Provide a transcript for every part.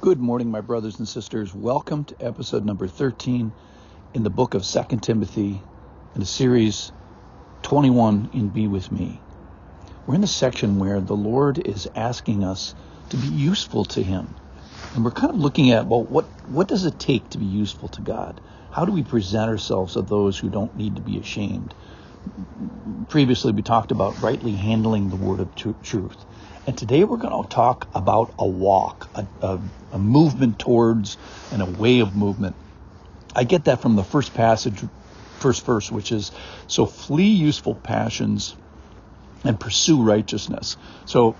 Good morning, my brothers and sisters. Welcome to episode number 13 in the book of 2 Timothy in the series 21 in Be With Me. We're in the section where the Lord is asking us to be useful to Him. And we're kind of looking at, well, what does it take to be useful to God? How do we present ourselves to those who don't need to be ashamed? Previously, we talked about rightly handling the word of truth. And today we're going to talk about a walk, a movement towards and a way of movement. I get that from the first verse, which is, so flee useful passions and pursue righteousness. So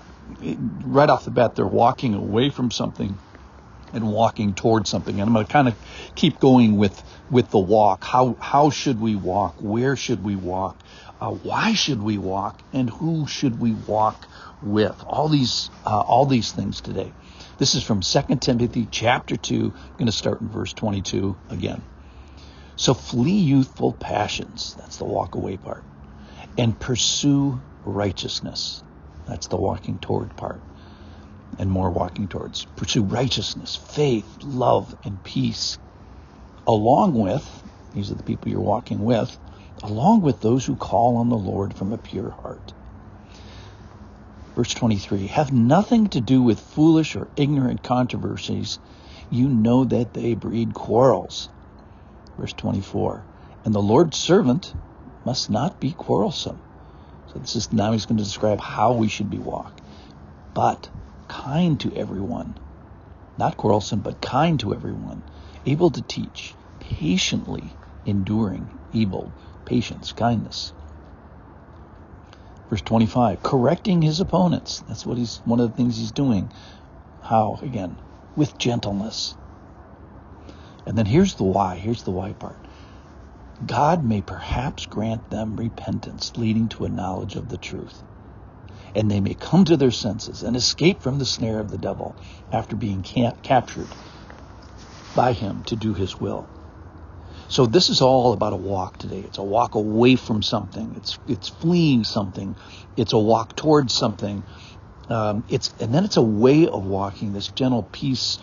right off the bat, they're walking away from something and walking towards something. And I'm going to kind of keep going with the walk. How should we walk? Where should we walk? Why should we walk? And who should we walk with? All these things today. This is from 2 Timothy chapter 2. I'm going to start in verse 22 again. So flee youthful passions. That's the walk away part. And pursue righteousness. That's the walking toward part. And more walking towards. Pursue righteousness, faith, love, and peace. Along with, these are the people you're walking with, along with those who call on the Lord from a pure heart. Verse 23, have nothing to do with foolish or ignorant controversies. You know that they breed quarrels. Verse 24, and the Lord's servant must not be quarrelsome. So this is now he's going to describe how we should be walked. But kind to everyone. Not quarrelsome, but kind to everyone. Able to teach. Patiently enduring evil. Patience, kindness. Verse 25, correcting his opponents. That's one of the things he's doing. How? Again, with gentleness. And then here's the why. Here's the why part. God may perhaps grant them repentance, leading to a knowledge of the truth. And they may come to their senses and escape from the snare of the devil after being captured by him to do his will. So this is all about a walk today. It's a walk away from something. It's fleeing something. It's a walk towards something. And then it's a way of walking, this gentle peace.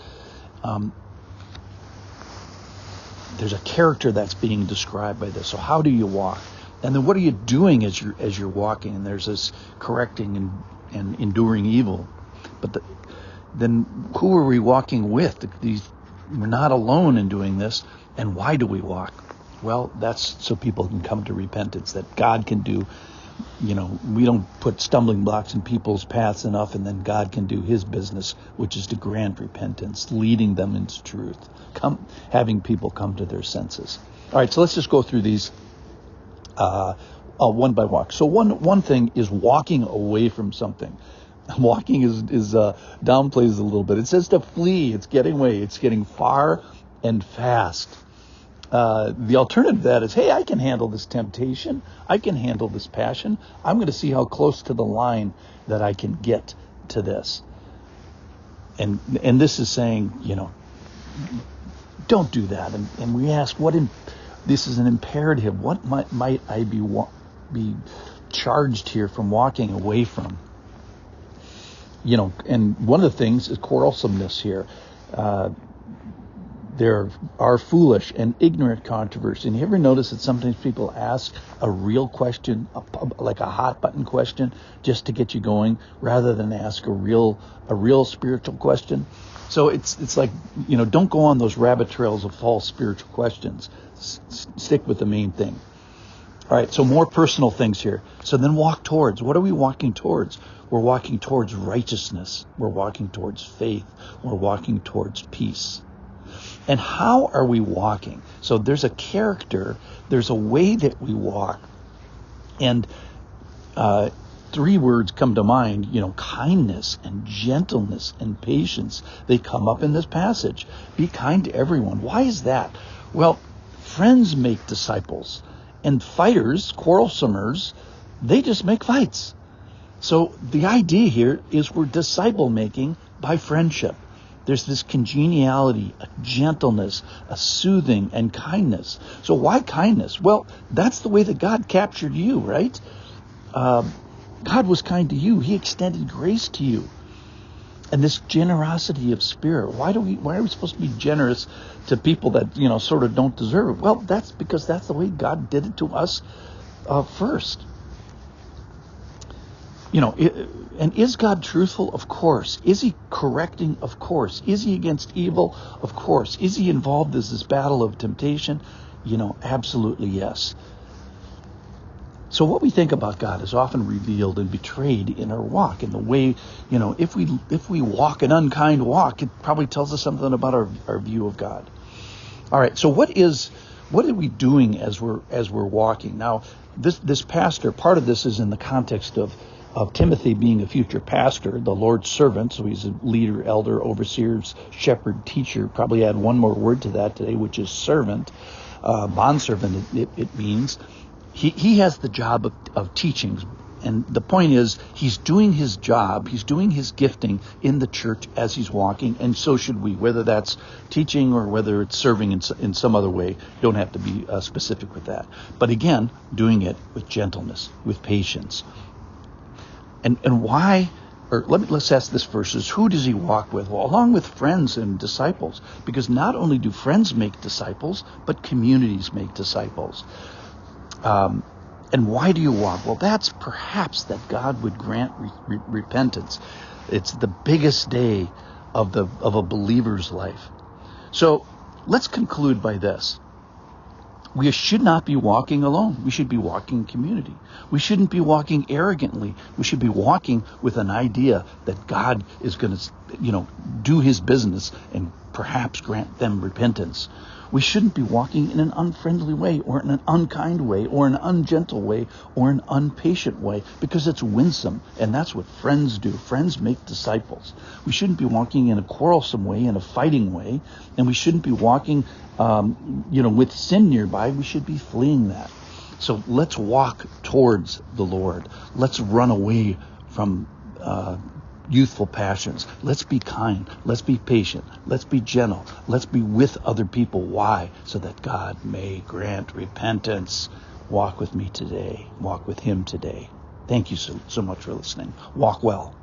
There's a character that's being described by this. So how do you walk? And then what are you doing as you're walking? And there's this correcting and enduring evil. But then who are we walking with? We're not alone in doing this. And why do we walk? Well, that's so people can come to repentance, that God can do, we don't put stumbling blocks in people's paths enough, and then God can do his business, which is to grant repentance, leading them into truth, having people come to their senses. All right, so let's just go through these one by one. So one thing is walking away from something. Walking is downplays a little bit. It says to flee. It's getting away. It's getting far and fast. The alternative to that is, hey, I can handle this temptation. I can handle this passion. I'm going to see how close to the line that I can get to this. And this is saying, don't do that. And we ask, this is an imperative. What might I be charged here from walking away from? And one of the things is quarrelsomeness here. There are foolish and ignorant controversy. And you ever notice that sometimes people ask a real question, like a hot button question, just to get you going, rather than ask a real spiritual question? So it's like, don't go on those rabbit trails of false spiritual questions. Stick with the main thing. All right, so more personal things here. So then walk towards. What are we walking towards? We're walking towards righteousness. We're walking towards faith. We're walking towards peace. And how are we walking? So there's a character, there's a way that we walk. And three words come to mind, kindness and gentleness and patience. They come up in this passage. Be kind to everyone. Why is that? Well, friends make disciples. And fighters, quarrelsomers, they just make fights. So the idea here is we're disciple making by friendship. There's this congeniality, a gentleness, a soothing, and kindness. So why kindness? Well, that's the way that God captured you, right? God was kind to you. He extended grace to you. And this generosity of spirit, why are we supposed to be generous to people that, sort of don't deserve? Well, that's because that's the way God did it to us first. And is God truthful? Of course. Is he correcting? Of course. Is he against evil? Of course. Is he involved in this battle of temptation? Absolutely yes. So what we think about God is often revealed and betrayed in our walk, in the way, if we walk an unkind walk, it probably tells us something about our view of God. All right, so what are we doing as we're walking? Now, this pastor, part of this is in the context of Timothy being a future pastor, the Lord's servant, so he's a leader, elder, overseer, shepherd, teacher. Probably add one more word to that today, which is servant, bondservant. It means. He has the job of teaching, and the point is he's doing his job, he's doing his gifting in the church as he's walking, and so should we, whether that's teaching or whether it's serving in some other way. Don't have to be specific with that. But again, doing it with gentleness, with patience. And why? Or let's ask this verses. Who does he walk with? Well, along with friends and disciples, because not only do friends make disciples, but communities make disciples. And why do you walk? Well, that's perhaps that God would grant repentance. It's the biggest day of a believer's life. So let's conclude by this. We should not be walking alone. We should be walking in community. We shouldn't be walking arrogantly. We should be walking with an idea that God is going to, do his business and perhaps grant them repentance. We shouldn't be walking in an unfriendly way or in an unkind way or an ungentle way or an impatient way, because it's winsome, and that's what friends do. Friends make disciples. We shouldn't be walking in a quarrelsome way, in a fighting way, and we shouldn't be walking, with sin nearby. We should be fleeing that. So let's walk towards the Lord. Let's run away from youthful passions. Let's be kind. Let's be patient. Let's be gentle. Let's be with other people. Why? So that God may grant repentance. Walk with me today. Walk with him today. Thank you so much for listening. Walk well.